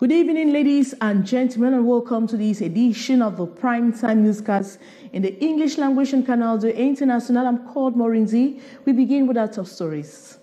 Good evening, ladies and gentlemen, and welcome to this edition of the Primetime Newscast in the English language and Canal International. I'm called Morinzi. We begin with our top stories.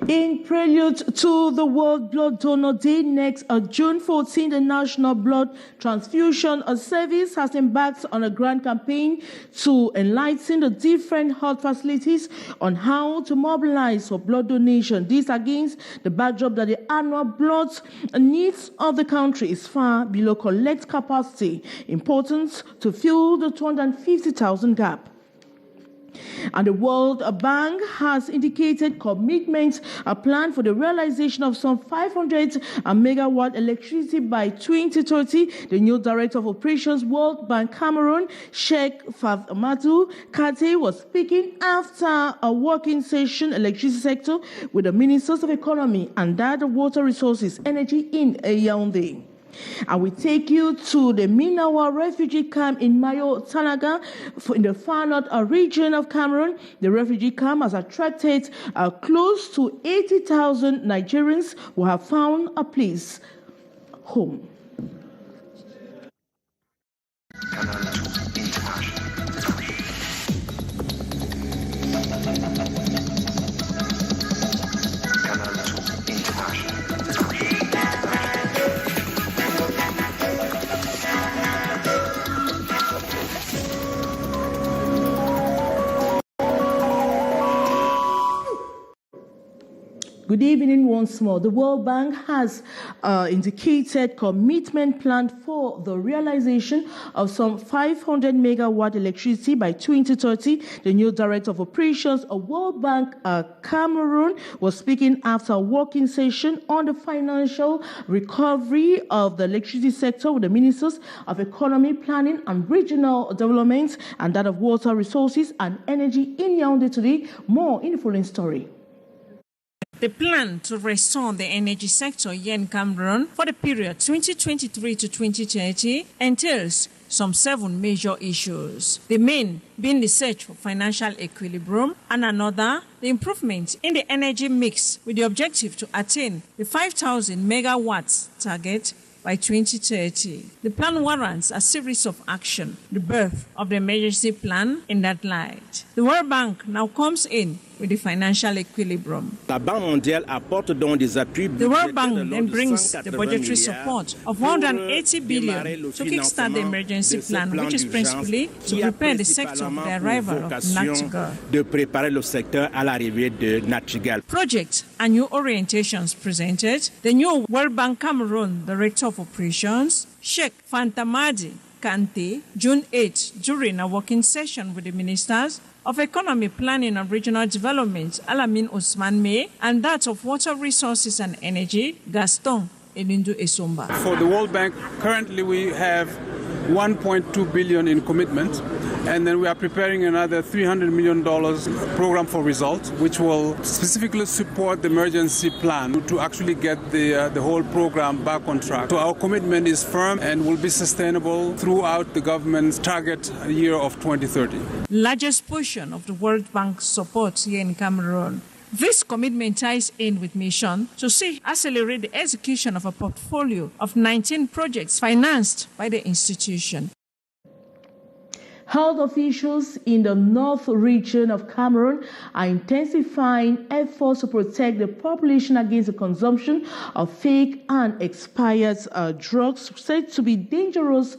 In prelude to the World Blood Donor Day next June 14, the National Blood Transfusion Service has embarked on a grand campaign to enlighten the different health facilities on how to mobilize for blood donation. This against the backdrop that the annual blood needs of the country is far below collect capacity, important to fill the 250,000 gap. And the World Bank has indicated commitments are planned for the realization of some 500 megawatt electricity by 2030. The new Director of Operations, World Bank Cameroon, Sheikh Fathmatou Kate, was speaking after a working session electricity sector with the Ministers of Economy and that of Water Resources, Energy in Yaoundé. And we take you to the Minawa refugee camp in Mayo Tanaga in the far north region of Cameroon. The refugee camp has attracted close to 80,000 Nigerians who have found a place home. Good evening once more. The World Bank has indicated commitment planned for the realization of some 500 megawatt electricity by 2030. The new Director of Operations of World Bank Cameroon was speaking after a working session on the financial recovery of the electricity sector with the Ministers of Economy, Planning and Regional Development and that of Water Resources and Energy in Yaoundé today. More in the following story. The plan to restore the energy sector here in Cameroon for the period 2023 to 2030 entails some 7 major issues. The main being the search for financial equilibrium, and another, the improvement in the energy mix with the objective to attain the 5,000 megawatts target by 2030. The plan warrants a series of action, the birth of the emergency plan in that light. The World Bank now comes in with the financial equilibrium. The World Bank then brings the budgetary support of 180 billion to kickstart the emergency plan, which is principally to prepare the sector for the arrival of Natural. Projects and new orientations presented. The new World Bank Cameroon Director of Operations, Sheikh Fathmatou Kate, June 8, during a working session with the Ministers of Economy, Planning and Regional Development, Alamin Ousmane May, and that of Water Resources and Energy, Gaston Elindu Esomba. For the World Bank, currently we have 1.2 billion in commitment, and then we are preparing another $300 million program for results, which will specifically support the emergency plan to actually get the whole program back on track. So our commitment is firm and will be sustainable throughout the government's target year of 2030. Largest portion of the World Bank support here in Cameroon. This commitment ties in with mission to accelerate the execution of a portfolio of 19 projects financed by the institution. Health officials in the north region of Cameroon are intensifying efforts to protect the population against the consumption of fake and expired drugs said to be dangerous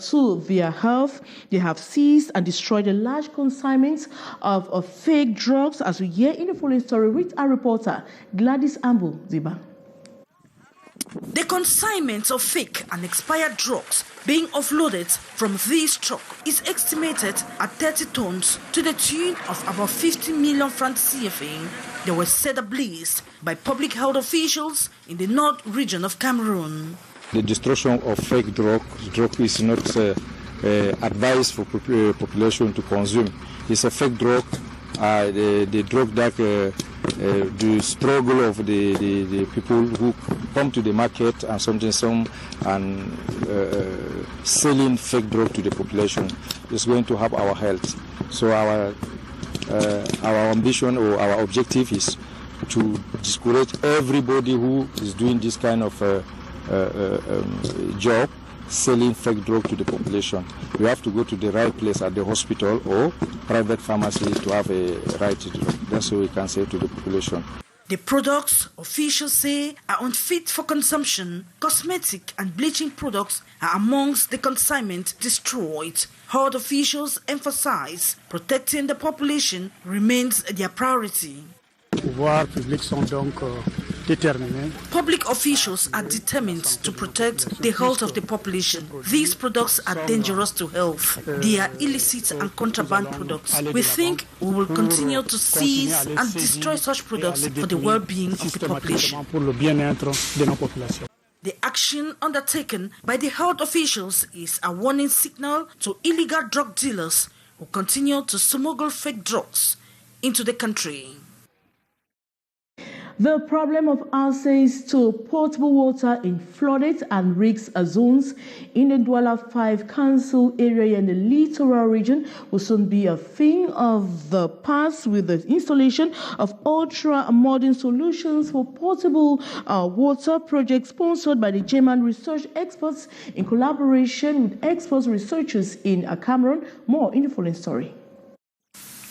to their health. They have seized and destroyed a large consignment of fake drugs, as we hear in the following story with our reporter Gladys Ambu Ziba. The consignment of fake and expired drugs being offloaded from this truck is estimated at 30 tons to the tune of about 50 million francs CFA. They were set ablaze by public health officials in the north region of Cameroon. The destruction of fake drug is not advised for population to consume. It's a fake drug, the drug that the struggle of the people who come to the market and some selling fake drug to the population is going to help our health. So our ambition or our objective is to discourage everybody who is doing this kind of job, selling fake drug to the population. You have to go to the right place at the hospital or private pharmacy to have a right to drug. That's what we can say to the population. The products officials say are unfit for consumption. Cosmetic and bleaching products are amongst the consignment destroyed. Health officials emphasize protecting the population remains their priority. Public officials are determined to protect the health of the population. These products are dangerous to health. They are illicit and contraband products. We think we will continue to seize and destroy such products for the well-being of the population. The action undertaken by the health officials is a warning signal to illegal drug dealers who continue to smuggle fake drugs into the country. The problem of access to potable water in flooded and risk zones in the Douala 5 Council area in the littoral region will soon be a thing of the past with the installation of ultra-modern solutions for potable water project sponsored by the German research experts in collaboration with expert researchers in Cameroon. More in the following story.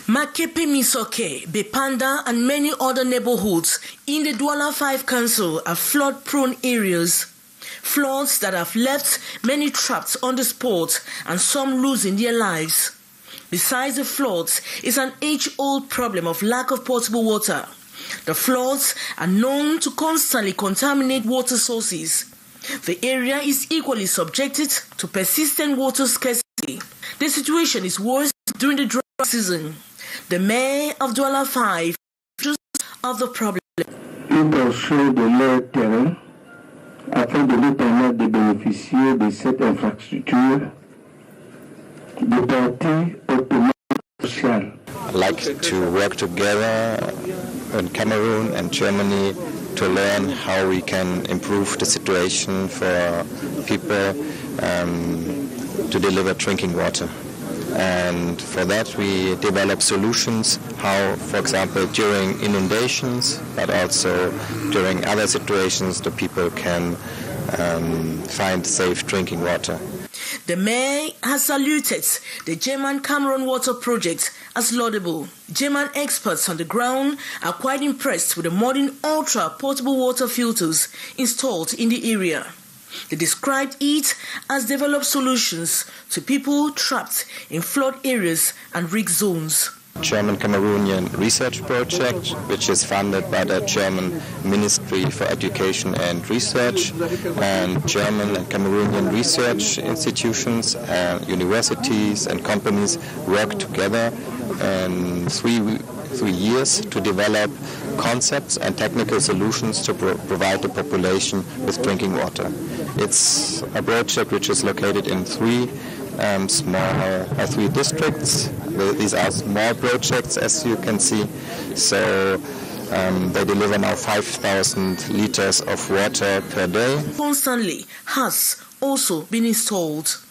Makepe Misoke, Bepanda and many other neighborhoods in the Douala 5 Council are flood-prone areas. Floods that have left many trapped on the spot and some losing their lives. Besides the floods, is an age-old problem of lack of potable water. The floods are known to constantly contaminate water sources. The area is equally subjected to persistent water scarcity. The situation is worse during the dry season. The mayor of Douala 5 of the problem. Une portion de leur terrain afin de nous permettre de bénéficier de cette infrastructure de partie autonome sociale. I'd like to work together in Cameroon and Germany to learn how we can improve the situation for people to deliver drinking water. And for that we develop solutions how, for example, during inundations, but also during other situations, the people can find safe drinking water. The mayor has saluted the German Cameroon water project as laudable. German experts on the ground are quite impressed with the modern ultra-portable water filters installed in the area. They described it as developed solutions to people trapped in flood areas and risk zones. German Cameroonian research project, which is funded by the German Ministry for Education and Research, and German and Cameroonian research institutions and universities and companies work together in three years to develop concepts and technical solutions to provide the population with drinking water. It's a project which is located in three districts. These are small projects, as you can see. So they deliver now 5,000 liters of water per day. Constantly has also been installed.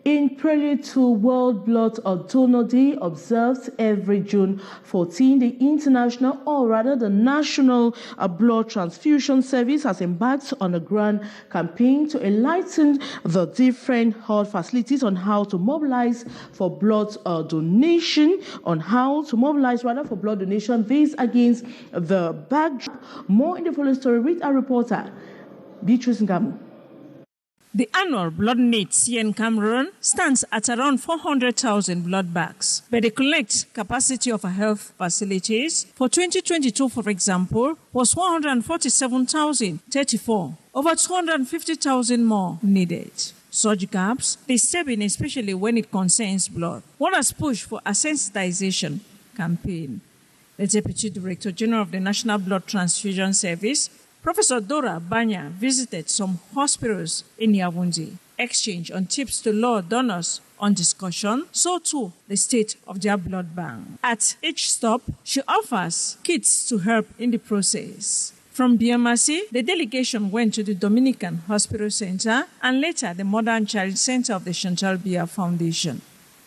In prelude to World Blood Donor Day, observed every June 14, the international, or rather the National Blood Transfusion Service has embarked on a grand campaign to enlighten the different health facilities on how to mobilize for blood donation, for blood donation. This against the backdrop. More in the following story with our reporter, Beatrice Ngamu. The annual blood needs here in Cameroon stands at around 400,000 blood bags. But the collect capacity of our health facilities for 2022, for example, was 147,034. Over 250,000 more needed. Such gaps disturbing, especially when it concerns blood. One has pushed for a sensitization campaign. The Deputy Director General of the National Blood Transfusion Service, Professor Dora Banya, visited some hospitals in Yaoundé. exchange on tips to lure donors on discussion, so too the state of their blood bank. At each stop, she offers kits to help in the process. From BMRC, the delegation went to the Dominican Hospital Center and later the Mother and Child Center of the Chantal Biya Foundation.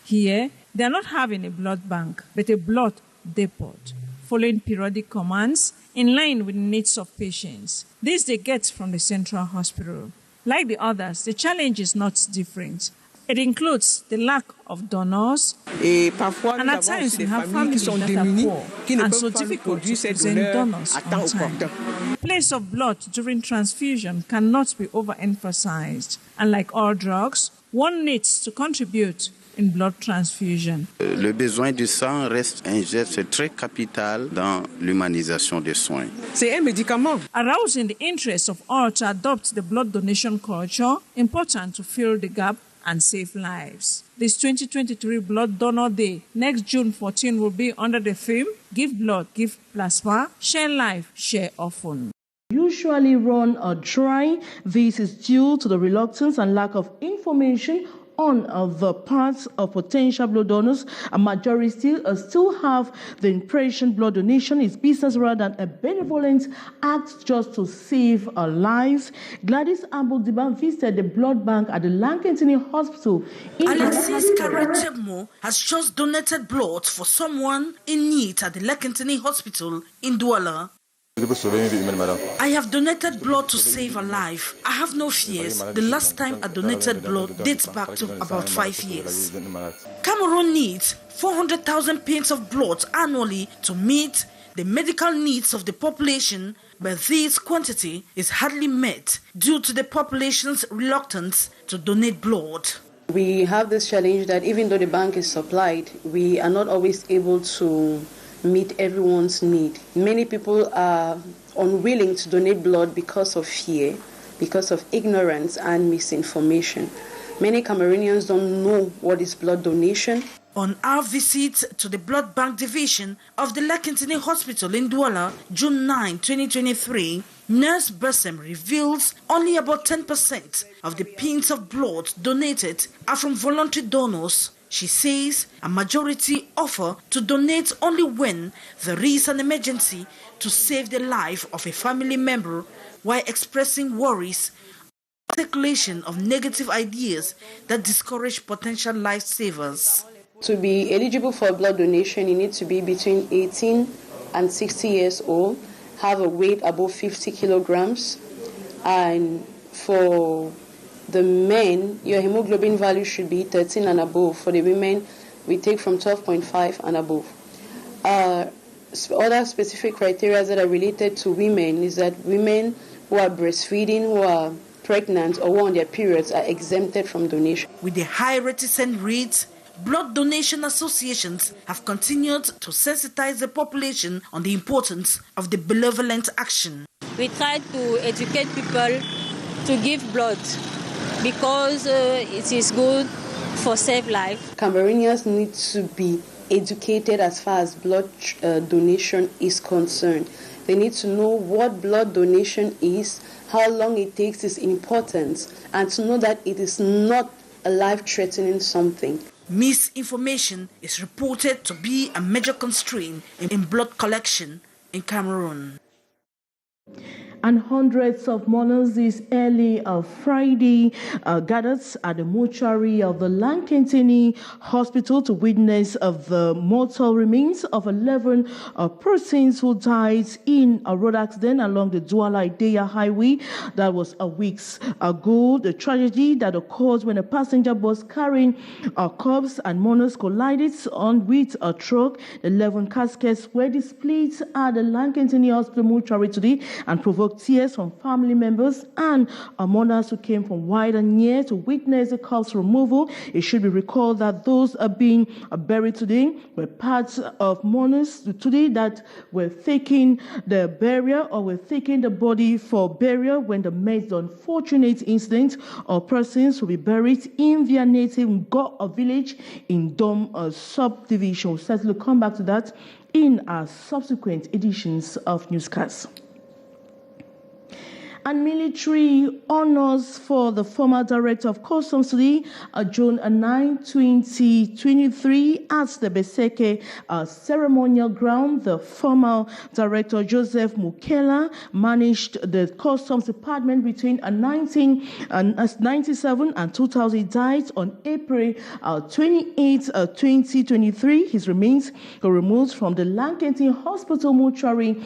Here, they are not having a blood bank, but a blood depot, following periodic commands in line with the needs of patients. This they get from the Central Hospital. Like the others, the challenge is not different. It includes the lack of donors, and at times we have families that are poor and so difficult to present donors on time. The place of blood during transfusion cannot be overemphasized, and like all drugs, one needs to contribute in blood transfusion. Le besoin du sang reste un geste très capital dans l'humanisation des soins. C'est un médicament. Arousing the interest of all to adopt the blood donation culture, important to fill the gap and save lives. This 2023 Blood Donor Day, next June 14, will be under the theme, Give Blood, Give Plasma, Share Life, Share Often. Usually run or dry. This is due to the reluctance and lack of information on the parts of potential blood donors. A majority still have the impression blood donation is business rather than a benevolent act just to save lives. Gladys Ambodiban visited the blood bank at the Lankantini Hospital. Alexis Karatemo has just donated blood for someone in need at the Lankantini Hospital in Douala. I have donated blood to save a life. I have no fears. The last time I donated blood dates back to about 5 years. Cameroon needs 400,000 pints of blood annually to meet the medical needs of the population, but this quantity is hardly met due to the population's reluctance to donate blood. We have this challenge that even though the bank is supplied, we are not always able to meet everyone's need. Many people are unwilling to donate blood because of fear, because of ignorance and misinformation. Many Cameroonians don't know what is blood donation. On our visit to the blood bank division of the Lankantini Hospital in Douala, June 9, 2023, Nurse Bersem reveals only about 10% of the pints of blood donated are from voluntary donors. She says a majority offer to donate only when there is an emergency to save the life of a family member, while expressing worries about the circulation of negative ideas that discourage potential lifesavers. To be eligible for blood donation, you need to be between 18 and 60 years old, have a weight above 50 kilograms, and for the men, your hemoglobin value should be 13 and above. For the women, we take from 12.5 and above. Other specific criteria that are related to women is that women who are breastfeeding, who are pregnant, or who are on their periods are exempted from donation. With the high reticent rates, blood donation associations have continued to sensitize the population on the importance of the benevolent action. We try to educate people to give blood, because it is good for save life. Cameroonians need to be educated as far as blood donation is concerned. They need to know what blood donation is, how long it takes, its importance, and to know that it is not a life-threatening something. Misinformation is reported to be a major constraint in blood collection in Cameroon. And hundreds of mourners this early Friday gathered at the mortuary of the Lankantini Hospital to witness the mortal remains of 11 persons who died in a road accident along the Douala-Ideya Highway. That was weeks ago. The tragedy that occurred when a passenger bus carrying corpse and mourners collided with a truck. 11 caskets were displayed at the Lankantini Hospital mortuary today and provoked tears from family members and mourners who came from wide and near to witness the corpse removal. It should be recalled that those are being buried today were parts of mourners today that were faking the burial or were taking the body for burial when they met the unfortunate incident of persons will be buried in their native Ngo village in Dom subdivision. We'll certainly come back to that in our subsequent editions of Newscast. And military honors for the former Director of Customs today, June 9, 2023, at the Beseke ceremonial ground. The former Director Joseph Mukela managed the Customs Department between 1997 and 2000. He died on April 28, 2023. His remains were removed from the Lankentin Hospital mortuary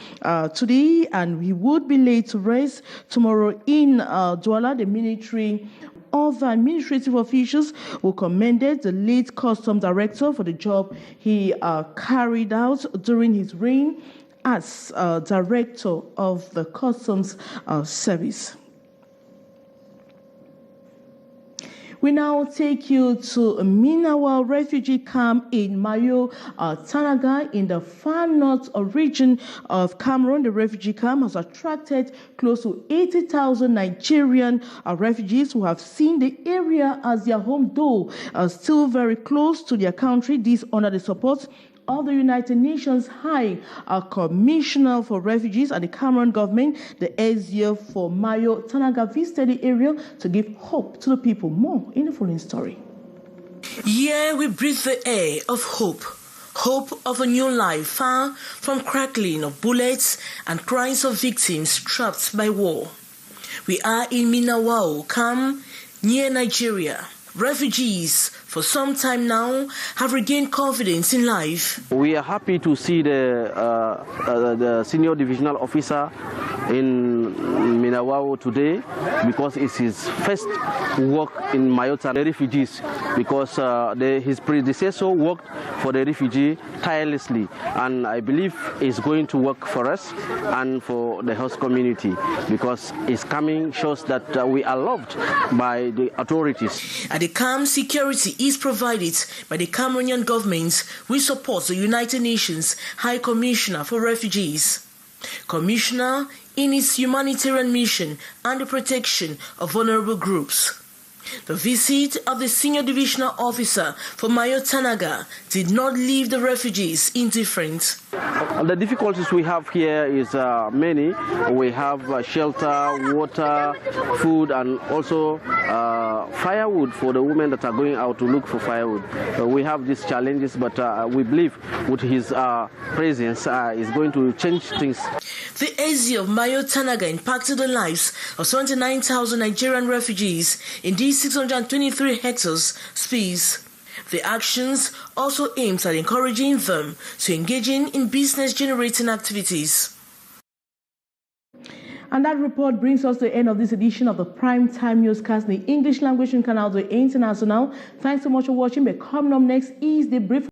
today, and he would be laid to rest tomorrow in Douala. The military, other administrative officials who commended the late Customs Director for the job he carried out during his reign as Director of the Customs Service. We now take you to a Minawa refugee camp in Mayo, Tanaga, in the far north region of Cameroon. The refugee camp has attracted close to 80,000 Nigerian refugees who have seen the area as their home, though still very close to their country. This under the support of the United Nations High Commissioner for Refugees and the Cameroon government. The SDF for Mayo Tanaga visited the area to give hope to the people. More in the following story. Here we breathe the air of hope. Hope of a new life far from crackling of bullets and cries of victims trapped by war. We are in Minawao camp near Nigeria. Refugees for some time now have regained confidence in life. We are happy to see the senior divisional officer in Minawao today, because it's his first work in Mayota refugees, because his predecessor worked for the refugee tirelessly, and I believe it's going to work for us and for the host community, because his coming shows that we are loved by the authorities. At the camp, security is provided by the Cameroonian government, which supports the United Nations High Commissioner for Refugees. Commissioner in its humanitarian mission and the protection of vulnerable groups. The visit of the senior divisional officer for Mayo Tanaga did not leave the refugees indifferent. The difficulties we have here is many. We have shelter, water, food, and also firewood for the women that are going out to look for firewood. We have these challenges, but we believe with his presence is going to change things. The AZ of Mayo Tanaga impacted the lives of 29,000 Nigerian refugees in these 623 hectares space. The actions also aims at encouraging them to engage in business-generating activities. And that report brings us to the end of this edition of the Primetime Newscast in the English language in Canal International. Thanks so much for watching. But coming up next is the brief.